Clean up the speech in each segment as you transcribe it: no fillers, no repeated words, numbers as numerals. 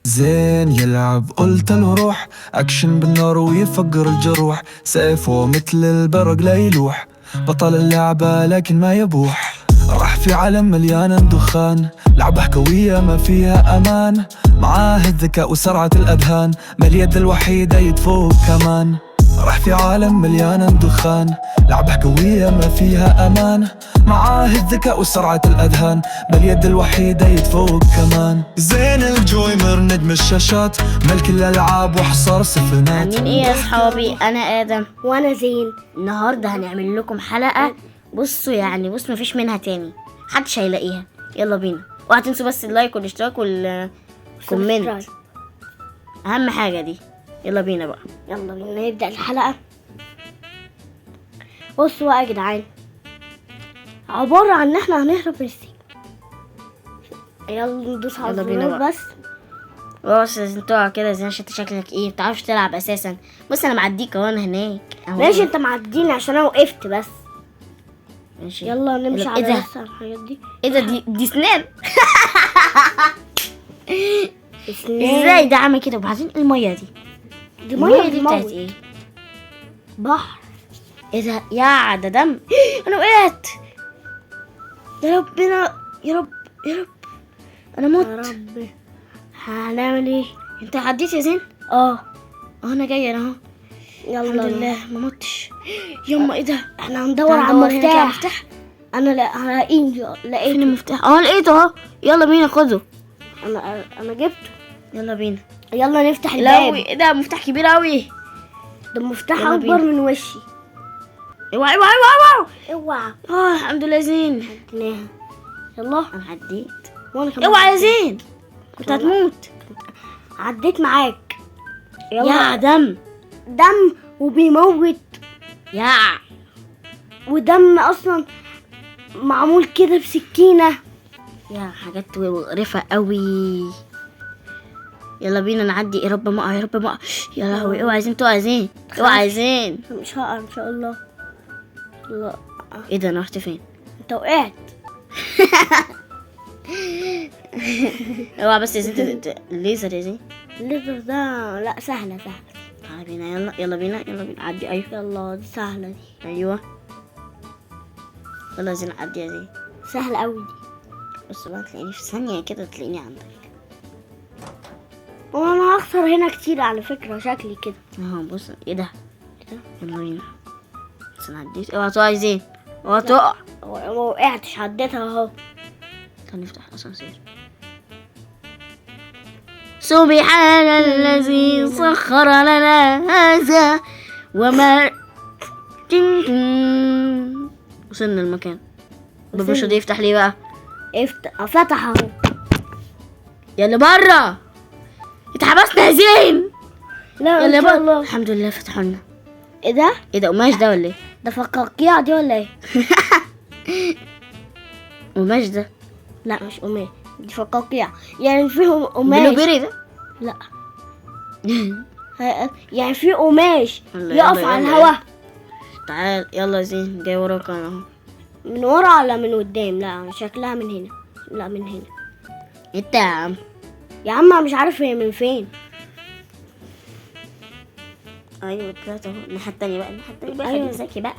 زين يلعب قلت له روح، اكشن بالنار ويفجر الجروح، سيفه مثل البرق لا يلوح، بطل اللعبة لكن ما يبوح. راح في عالم مليان دخان، لعبة حكوية ما فيها امان، معاه الذكاء وسرعة الاذهان، ما اليد الوحيدة يتفوق كمان. راح في عالم مليان دخان، لعبة حكوية ما فيها امان، معاه الذكاء وسرعة الاذهان، ما اليد الوحيدة يتفوق كمان. زين الجويمر نجم الشاشات، ملك الالعاب وحصار سفنات. عاملين ايه يا اصحابي؟ انا ادم. وانا زين. النهارده هنعمل لكم حلقه بصوا يعني مفيش منها تاني، محدش هيلاقيها. يلا بينا، اوعى تنسوا بس اللايك والاشتراك والكومنت، اهم حاجه دي. يلا بينا بقى، يلا بينا نبدأ الحلقة. بصوا بقى يا جدعان، عبارة عن ان احنا هنهرب من السجن. يلا ندوس على يلا بينا الزرار بقى. بس. بص لازم تقع كده زي عشان انت شكلك ايه بتعرفش تلعب اساسا. بص انا معديك اهو، انا هناك أهو. ماشي، انت معديني عشان انا وقفت بس. ماشي يلا نمشي ايه على ده؟ بس الحاجات دي. ايه ده؟ دي سنان. سنان. ازاي ده عامل كده؟ وبعدين الميه دي مية دي بتاعت بتموت. ايه؟ بحر. ايه ده؟ يا ده دم. انا وقعت. يا ربنا، يا رب يا رب، انا يا مت. رب، هنعمل ايه؟ انت عديت يا زين؟ اه انا جاي انا اهو. يلا الحمد لله ما متش. يما ايه ده؟ احنا هندور على هندور هنا كده على المفتاح. انا فين لقيته. المفتاح؟ اه لقيته اهو. يلا بينا خده. انا جبته. يلا بينا. يلا نفتح لا الباب. ايه ده؟ مفتاح كبير قوي. ده مفتاح يلا اكبر بينا. من وشي. اوعى اوعى اوعى اوعى. اوعى. الحمد لله يا زين. عديناها. يلا انا عديت. وانا كمان اوعى يا زين، كنت هتموت. عديت معاك. يا دم دم وبيموت، يا ودم اصلا معمول كده بسكينة. يا حاجات مقرفة قوي. يلا بينا نعدي. يا رب ما أقع، يا رب ما أقع. يا لهوي اوعى يا زين تقع يا زين، اوعى يا زين. مش هقع ان شاء الله. لا ايه ده؟ انا رحت فين؟ انت وقعت. اوعى بس يا زين الليزر يا زين. الليزر ده لا، سهلة. تعالى بينا، يلا بينا عدي. ايوه يلا دي سهلة دي. ايوه يلا يا زين عدي يا زين. سهلة قوي دي. بص بقى تلاقيني في ثانية كده تلاقيني عندك. وانا هخسر هنا كتير على فكرة، شكلي كده. اهو بص. ايه ده؟ يلا بينا. بس انا عديت. اوعى تقع يا زين، اوعى تقع. ما وقعتش، عديتها اهو. تعالى نفتح الاسانسير. سبحان الذي سخر لنا هذا وما وصلنا المكان. بابا مش راضي يفتح ليه بقى؟ فتح اهو. يلا برا، اتحبسنا يا زين. لا يلا ان شاء برا. الله. الحمد لله فتحوا لنا. ايه ده؟ ايه ده؟ قماش ده ولا ايه؟ ده فقاقيع دي ولا ايه؟ قماش ده؟ لا مش قماش، دي فقاقيع يعني فيهم قماش. بلوبيري ده؟ لا يعني في قماش يلا يقف يلا على يلا. الهوا. تعال يلا يا زين، جاي وراك انا اهو. من ورا ولا من قدام؟ لا شكلها من هنا. لا من هنا انت يا عم. يا عم، مش عارف هي من فين. ايوه طلعت اهو. الناحية التانية بقى، أيوة. خليك ذكي بقى،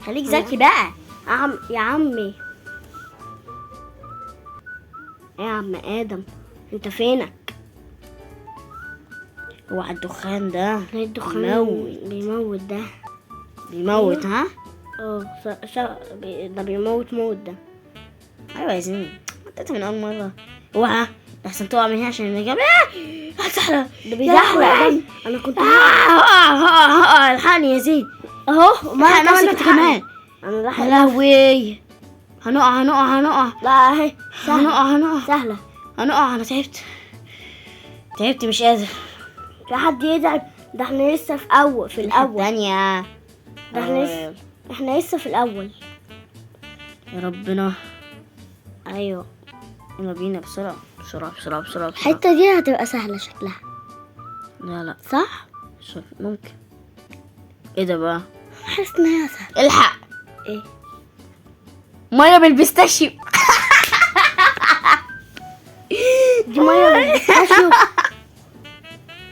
خليك ذكي بقى. يا عمي، يا عم ادم، انت فينك؟ اوعى الدخان ده الدخان بيموت ده. بيموت ها؟ اه ده بيموت موت ده. ايوه يا زين، انت من اول مرة. اوعى احسن تقع من هنا عشان النجابة. هتحرق ده بيزحلق ده. انا كنت الحقني يا زين. اهو. الحق نفسك انت كمان. انا راح. يا لهوي، هنقع. لا اهي هنقع سهلة. انا تعبت مش قادر. في حد يتعب؟ ده احنا لسه في الاول. تانية. ده احنا لسه في الاول. يا ربنا. ايوه يلا بينا بسرعة. الحتة دي هتبقى سهلة شكلها. لا صح؟ ممكن. ايه ده بقى؟ حاسس ان هي سهلة. الحق. ايه؟ ميه بالبيستاشيو. دي ميه من البيستاشيو.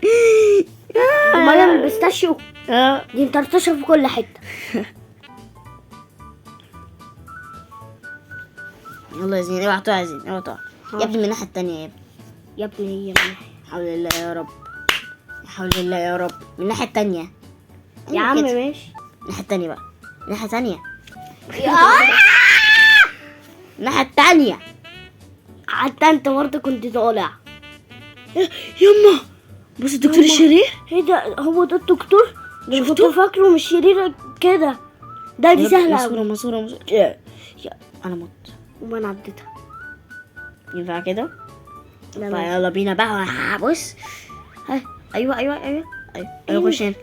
دي ميه من البيستاشيو. دي مطرطشه في كل حته. يلا يا زين، اوعى تقع يا زين، اوعى تقع يا ابني. من الناحيه التانية يا ابني. يا ابني هي من ناحية. حول الله يا رب، حول الله يا رب. من الناحيه التانية يا أيوة عم كده. ماشي. الناحيه التانية بقى، الناحيه التانية، الناحيه التانية. حتى انت برضه كنت طالع. يما بص الدكتور يما. الشرير. ايه ده؟ هو ده الدكتور؟ ده أنا كنت شفتوه؟ فاكره مش شرير كده. ده دي سهله مصورة أوي. مصورة. يا انا مت. وما انا عديتها. ينفع كده؟ لا طيب لا. يلا بينا بقى. بص ها. ايوه ايوه ايوه ايوه ايوه. خش هنا.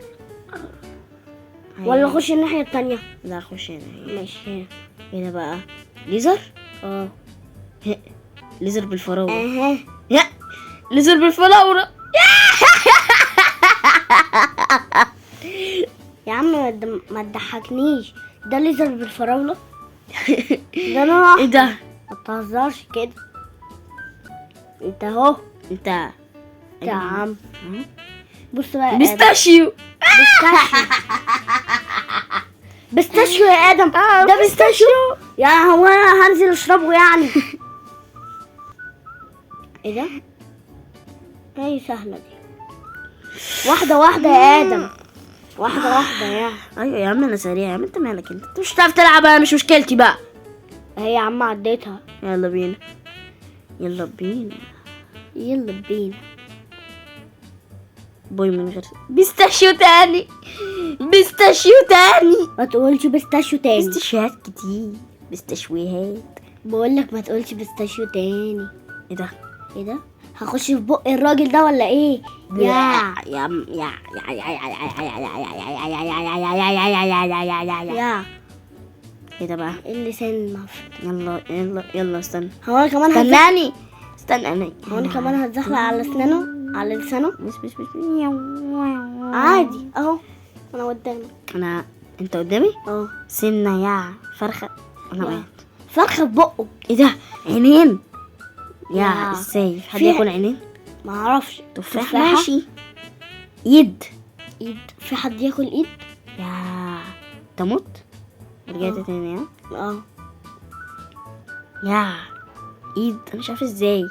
ولا اخش الناحيه التانية؟ لا خش هنا. ماشي. هنا بقى ليزر. اه. ليزر بالفراولة. اها. يا ليزر بالفراولة. يا عم ما تضحكنيش. ده ليزر بالفراولة. ده انا ايه ده؟ ما تهزرش كده. انت اهو. انت يا عم بص بقى. بيستاشيو. بيستاشيو. بيستاشيو يا ادم. ده بيستاشيو. يا هو انا هنزل اشربه يعني. ايه ده؟ ايه سهله دي. واحده واحده يا ادم. واحده واحده يا. ايوه يا عم انا سريع يا عم. انت مالك؟ انت مش هتعرف تلعب، انا مش مشكلتي بقى. اهي يا عم عديتها. يلا بينا، يلا بينا، يلا بينا. باي. من غير بيستاشيو تاني، بيستاشيو تاني. ما تقولش بيستاشيو تاني. بيستاشيوهات كتير، بيستاشويهات. بقول لك ما تقولش بيستاشيو تاني. ايه ده؟ ايه ده؟ هخش في بق الراجل ده ولا ايه؟ يا يا عم يا يا ايه ده بقى؟ اللسان المفروض. يلا يلا يلا استنى، هو انا كمان استناني، استنى. هو انا كمان هتزحلق على اسنانه، على لسانه. بس عادي اهو. انا قدامك. انت قدامي. اه. سنة يا فرخة. انا يا. وقعت. فرخه في بقه. ايه ده؟ عينين. يا يا. ازاي حد فيها- ياكل عينين؟ ما اعرفش. تفاح تفاحة؟ ماشي. ايد. ايد. في حد ياكل ايد؟ يا تموت. رجعت تاني ها. اه. يا ايد. انا مش عارفه ازاي.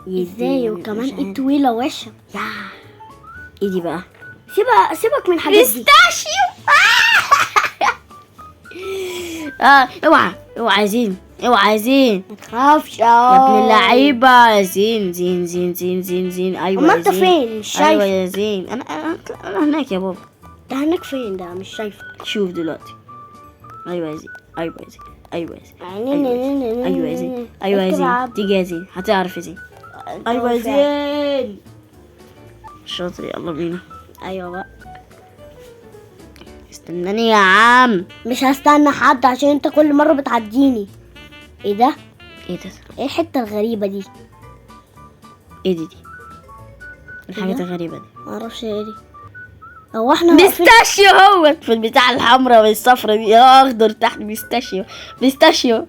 ازاي؟ وكمان ايد طويله وشه. يا ايدي بقى. سيبك من الحاجات دي. بيستاشيو. اوعى اوعى زين، اوعى زين ما تخافش. يا ابن اللعيبه. زين زين زين زين زين زين. ايوه اما يا انت زين. فين؟ مش ايوه شايف. يا زين. انا هناك يا بابا. ده هناك فين؟ ده مش شايفه. شوف دلوقتي. ايوه يا زين، ايوه يا زين، ايوه يا زين، ايوه ايوه يا زين، ايوه يا زين. تيجي يا زين، هتعرف يا زين. ايوه يا زين. شاطر. يلا بينا. ايوه بقى. استناني يا عم. مش هستنى حد عشان انت كل مره بتعديني. ايه ده؟ ايه ده؟ ايه الحته الغريبه دي؟ ايه دي الحاجات الغريبه دي؟ ما اعرفش ايه دي. هو احنا واقفين- بيستاشيو. هو في البتاع الحمراء والصفرا دي، اخضر تحت. بيستاشيو، بيستاشيو.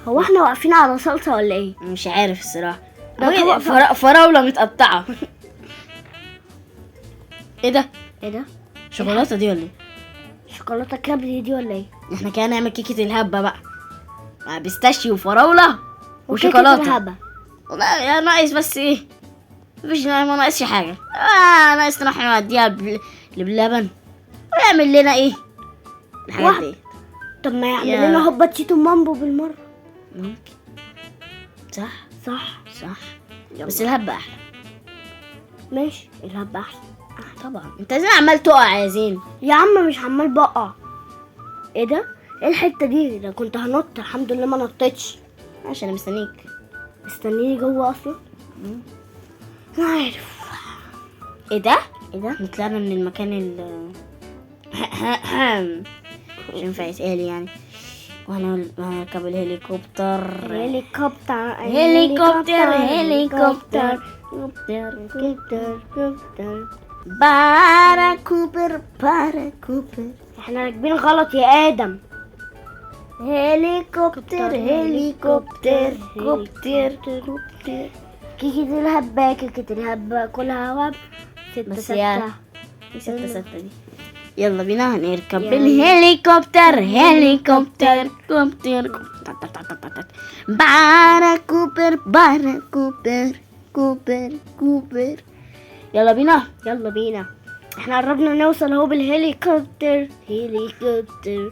هو احنا واقفين على صلصه ولا ايه؟ مش عارف الصراحه. ده طبق فراوله متقطعه. ايه ده؟ ايه ده؟ شوكولاته دي ولا ايه؟ شوكولاته كرابري دي ولا ايه؟ احنا كده نعمل كيكه الهبه بقى، مع بيستاشيو وفراوله وكيكة وشوكولاته. الهبة. والله يا ناقص بس ايه؟ مفيش، ما ناقصش حاجه. ناقص نروح نوديها باللبن ويعمل لنا ايه الحاجات واحد. دي. طب ما يعمل يا. لنا هوبا تشيتو مامبو بالمره. ممكن. صح صح. صح. بس الهبه احلى. ماشي الهبة احسن. طبعا. انت ازاي عمال تقع يا زين؟ يا عم مش عمال بقع. ايه ده؟ ايه الحته دي؟ ده كنت هنط، الحمد لله ما نطيتش. عشان انا مستنيك. مستنيني جوه اصلا. انا عارف. ايه ده؟ ايه ده؟ طلعنا من المكان مش ينفع يتقال يعني. وهنركب الهليكوبتر. هليكوبتر هليكوبتر هليكوبتر هليكوبتر. باراكوبر باراكوبر. احنا راكبين غلط يا ادم. هليكوبتر هليكوبتر كوبتر كوبتر كيكي الهبة كيكي الهبة كل هوا ستة بس يا ستة دي 6 دي. يلا بينا هنركب بالهليكوبتر. هليكوبتر كوبتر بارا كوبر بارا كوبر كوبر كوبر. يلا بينا. يلا بينا. احنا قربنا نوصل اهو بالهليكوبتر هليكوبتر.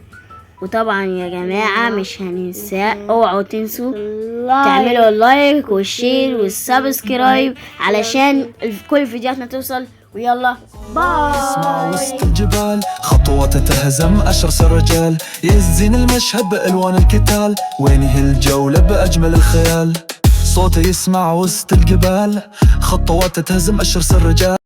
وطبعا يا جماعة مش هننسى، اوعوا تنسوا لايك. تعملوا اللايك والشير والسبسكرايب علشان كل فيديوهاتنا توصل. ويلا اسمع باي. وسط الجبال خطوات تهزم أشرس الرجال، يزين المشهد بألوان القتال، وينهي الجولة بأجمل الخيال. صوته يسمع وسط الجبال خطوات تهزم أشرس الرجال.